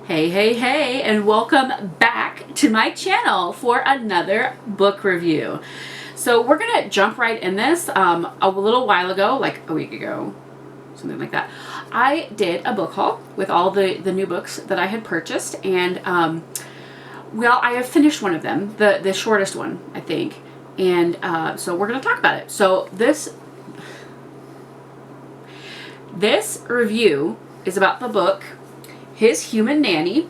Hey, hey, hey, and welcome back to my channel for another book review. So we're gonna jump right in this. A little while ago, like a week ago, something like that, I did a book haul with all the new books that I had purchased, and well, I have finished one of them, the shortest one, I think, and so we're gonna talk about it. So this review is about the book His Human Nanny,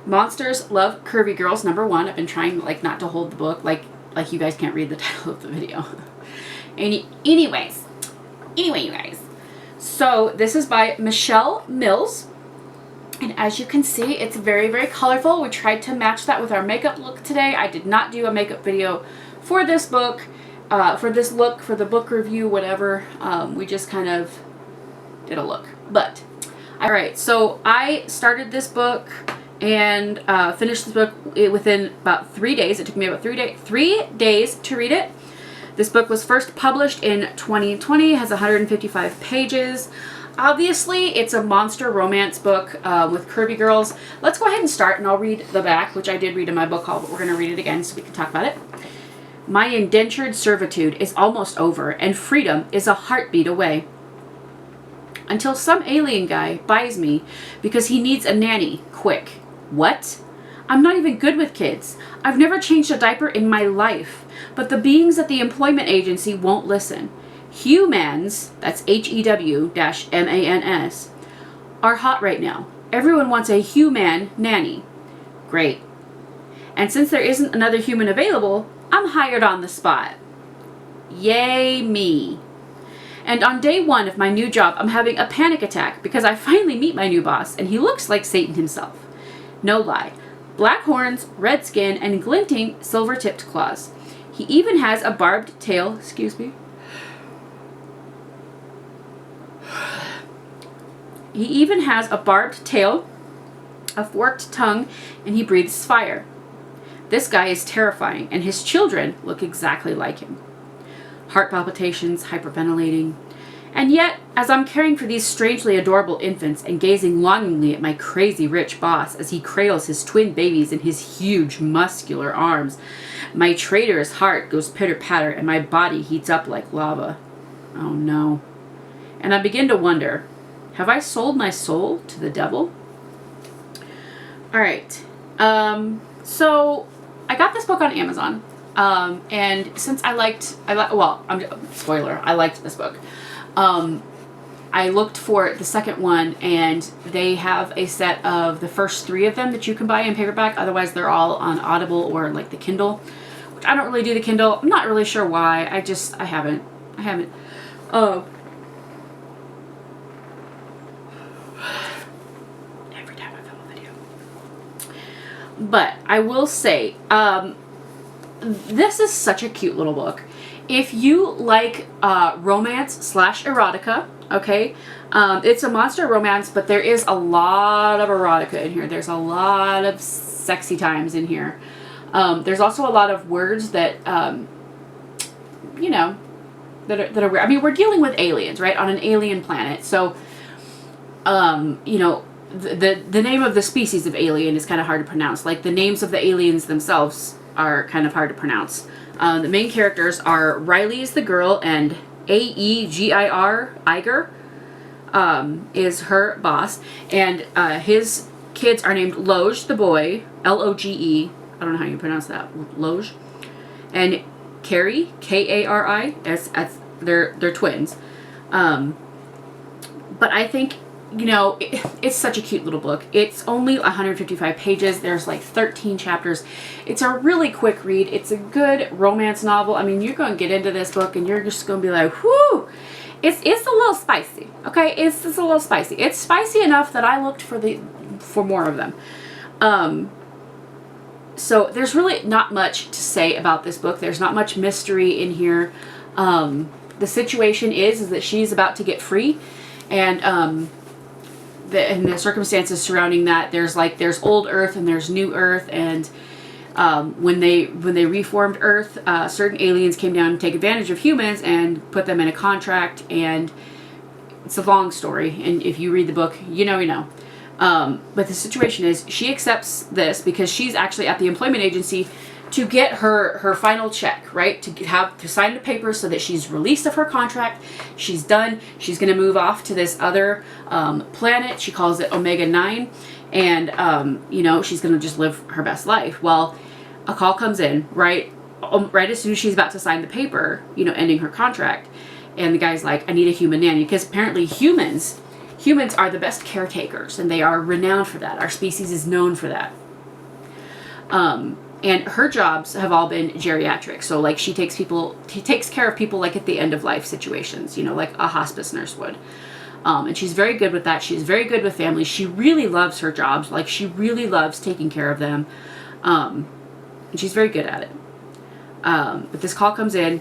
Monsters Love Curvy Girls #1. I've been trying not to hold the book, like you guys can't read the title of the video. Anyway, you guys. So this is by Michele Mills, and as you can see, it's very, very colorful. We tried to match that with our makeup look today. I did not do a makeup video for this book, for this look, for the book review, whatever. We just kind of did a look, but all right, so I started this book and finished this book within about 3 days. It took me about 3 days to read it. This book was first published in 2020, has 155 pages. Obviously, it's a monster romance book with curvy girls. Let's go ahead and start, and I'll read the back, which I did read in my book haul, but we're going to read it again so we can talk about it. My indentured servitude is almost over, and freedom is a heartbeat away. Until some alien guy buys me because he needs a nanny quick. What? I'm not even good with kids. I've never changed a diaper in my life. But the beings at the employment agency won't listen. Humans, that's HEW-MANS, are hot right now. Everyone wants a human nanny. Great. And since there isn't another human available, I'm hired on the spot. Yay me. And on day one of my new job, I'm having a panic attack because I finally meet my new boss, and he looks like Satan himself. No lie. Black horns, red skin, and glinting silver-tipped claws. He even has a barbed tail, He even has a barbed tail, a forked tongue, and he breathes fire. This guy is terrifying, and his children look exactly like him. Heart palpitations, hyperventilating. And yet, as I'm caring for these strangely adorable infants and gazing longingly at my crazy rich boss as he cradles his twin babies in his huge muscular arms, my traitorous heart goes pitter-patter and my body heats up like lava. Oh no. And I begin to wonder, have I sold my soul to the devil? Alright, so I got this book on Amazon. And since I liked this book. I looked for the second one, and they have a set of the first 3 of them that you can buy in paperback. Otherwise, they're all on Audible or like the Kindle, which I don't really do the Kindle. I'm not really sure why. I haven't. Every time I film a video. But I will say, this is such a cute little book. If you like romance/erotica, okay, it's a monster romance, but there is a lot of erotica in here. There's a lot of sexy times in here. There's also a lot of words that, you know, that are weird. I mean, we're dealing with aliens, right, on an alien planet. So, you know, the name of the species of alien is kind of hard to pronounce. Like, the names of the aliens themselves are kind of hard to pronounce. The main characters are Riley is the girl, and Aegir, Iger, is her boss, and his kids are named Loge the boy, Loge, I don't know how you pronounce that, Loge, and Carrie, Kari, as they're twins. But I think, you know, it's such a cute little book. It's only 155 pages. There's like 13 chapters. It's a really quick read. It's a good romance novel. I mean, you're going to get into this book and you're just going to be like, whoo! It's a little spicy, okay? It's just a little spicy. It's spicy enough that I looked for more of them. So there's really not much to say about this book. There's not much mystery in here. The situation is that she's about to get free, and the circumstances surrounding that, there's old Earth and there's new Earth, and when they reformed Earth, certain aliens came down to take advantage of humans and put them in a contract, and it's a long story, and if you read the book, you know. But the situation is she accepts this because she's actually at the employment agency to get her final check, right? To sign the papers so that she's released of her contract. She's done. She's going to move off to this other planet. She calls it Omega 9. And, you know, she's going to just live her best life. Well, a call comes in, right as soon as she's about to sign the paper, you know, ending her contract. And the guy's like, I need a human nanny. Because apparently humans are the best caretakers. And they are renowned for that. Our species is known for that. And her jobs have all been geriatric. So like she takes care of people like at the end of life situations, you know, like a hospice nurse would. And she's very good with that. She's very good with families. She really loves her jobs. Like she really loves taking care of them. And she's very good at it. But this call comes in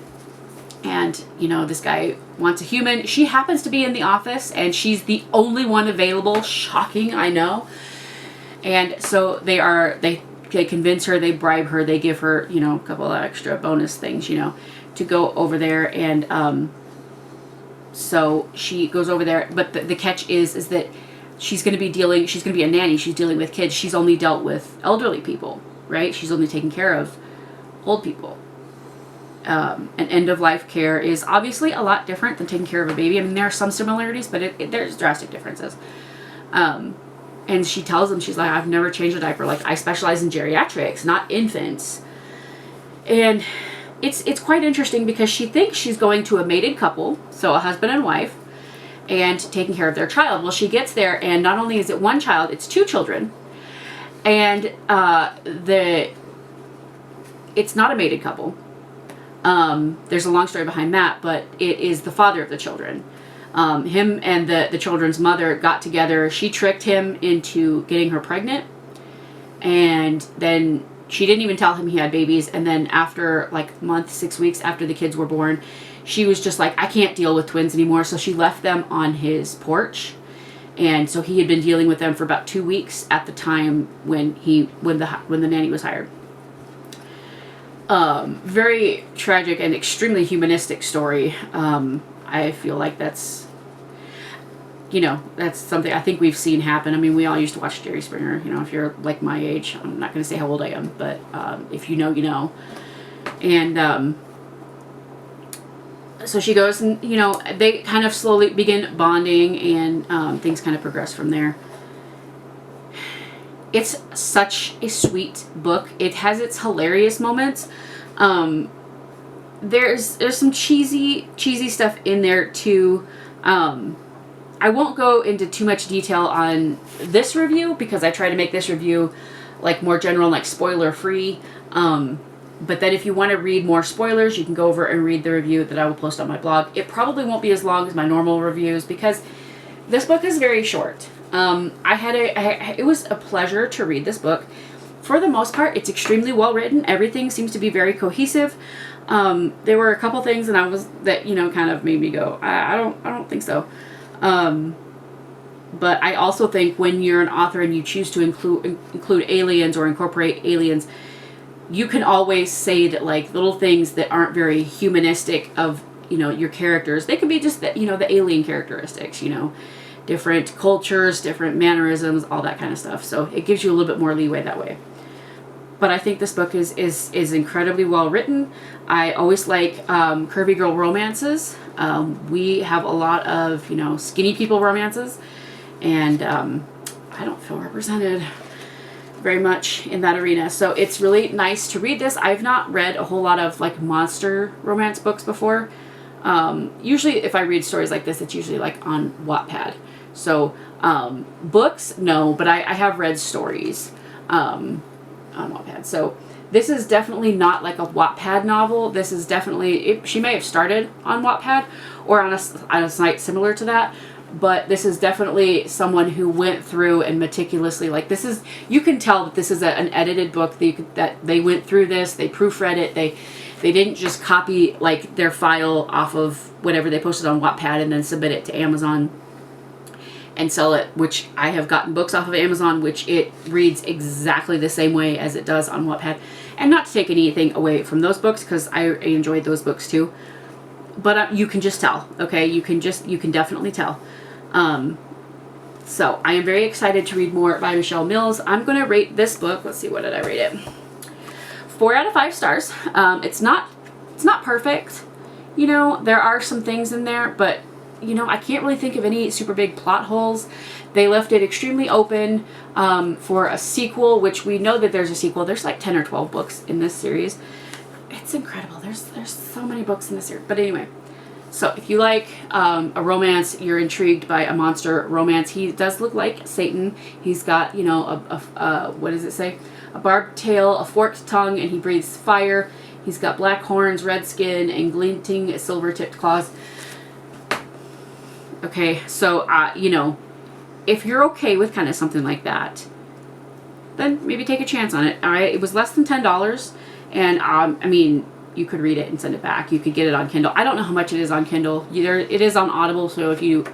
and, you know, this guy wants a human. She happens to be in the office and she's the only one available. Shocking, I know. And so they convince her, they bribe her, they give her, you know, a couple of extra bonus things, you know, to go over there. And so she goes over there, but the catch is that she's going to be a nanny. She's dealing with kids. She's only dealt with elderly people, right? She's only taken care of old people. And end-of-life care is obviously a lot different than taking care of a baby. I mean, there are some similarities, but there's drastic differences. And she tells them, she's like, I've never changed a diaper. Like, I specialize in geriatrics, not infants. And it's quite interesting because she thinks she's going to a mated couple, so a husband and wife, and taking care of their child. Well, she gets there, and not only is it one child, it's two children. And it's not a mated couple. There's a long story behind that, but it is the father of the children. Him and the children's mother got together. She tricked him into getting her pregnant. And then she didn't even tell him he had babies. And then after like a month, 6 weeks after the kids were born, she was just like, I can't deal with twins anymore. So she left them on his porch. And so he had been dealing with them for about 2 weeks at the time when the nanny was hired. Very tragic and extremely humanistic story. I feel like that's something I think we've seen happen. I mean, we all used to watch Jerry Springer. You know, if you're like my age, I'm not going to say how old I am, but if you know, you know. And so she goes and, you know, they kind of slowly begin bonding and things kind of progress from there. It's such a sweet book. It has its hilarious moments. There's some cheesy stuff in there too. I won't go into too much detail on this review because I try to make this review like more general, like spoiler free. But then if you want to read more spoilers, you can go over and read the review that I will post on my blog. It probably won't be as long as my normal reviews because this book is very short. It was a pleasure to read this book. For the most part, it's extremely well written. Everything seems to be very cohesive. There were a couple things that you know, kind of made me go, I don't think so. But I also think when you're an author and you choose to include aliens or incorporate aliens, you can always say that like little things that aren't very humanistic of, you know, your characters, they could be just the, you know, the alien characteristics, you know, different cultures, different mannerisms, all that kind of stuff. So it gives you a little bit more leeway that way. But I think this book is incredibly well written. I always like curvy girl romances. We have a lot of, you know, skinny people romances. And I don't feel represented very much in that arena. So it's really nice to read this. I've not read a whole lot of like monster romance books before. Usually if I read stories like this, it's usually like on Wattpad. So books, no, but I have read stories on Wattpad. So this is definitely not like a Wattpad novel. This is definitely, she may have started on Wattpad or on a site similar to that, but this is definitely someone who went through and meticulously, like this is, you can tell that this is an edited book, that they went through this, they proofread it, they didn't just copy like their file off of whatever they posted on Wattpad and then submit it to Amazon and sell it, which I have gotten books off of Amazon, which it reads exactly the same way as it does on Wattpad. And not to take anything away from those books, because I enjoyed those books too. But you can just tell, okay? You can definitely tell. So I am very excited to read more by Michele Mills. I'm going to rate this book. Let's see, what did I rate it? 4 out of 5 stars. It's not perfect. You know, there are some things in there, but you know, I can't really think of any super big plot holes. They left it extremely open for a sequel, which we know that there's a sequel. There's like 10 or 12 books in this series. It's incredible. There's so many books in this series. But anyway, so if you like a romance, you're intrigued by a monster romance. He does look like Satan. He's got, you know, what does it say? A barbed tail, a forked tongue, and he breathes fire. He's got black horns, red skin, and glinting silver-tipped claws. Okay, so, you know, if you're okay with kind of something like that, then maybe take a chance on it, all right? It was less than $10, and, I mean, you could read it and send it back. You could get it on Kindle. I don't know how much it is on Kindle. It is on Audible, so if you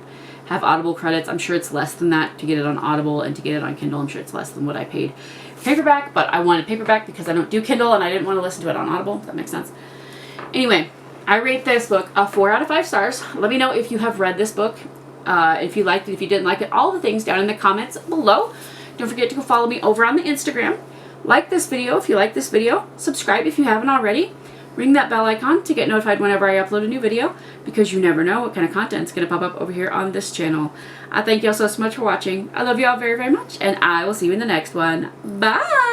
have Audible credits, I'm sure it's less than that to get it on Audible, and to get it on Kindle, I'm sure it's less than what I paid paperback, but I wanted paperback because I don't do Kindle, and I didn't want to listen to it on Audible, if that makes sense. Anyway, I rate this book a 4 out of 5 stars. Let me know if you have read this book, if you liked it, if you didn't like it, all the things down in the comments below. Don't forget to go follow me over on the Instagram. Like this video if you like this video. Subscribe if you haven't already. Ring that bell icon to get notified whenever I upload a new video, because you never know what kind of content is going to pop up over here on this channel. I thank you all so much for watching. I love you all very, very much, and I will see you in the next one. Bye!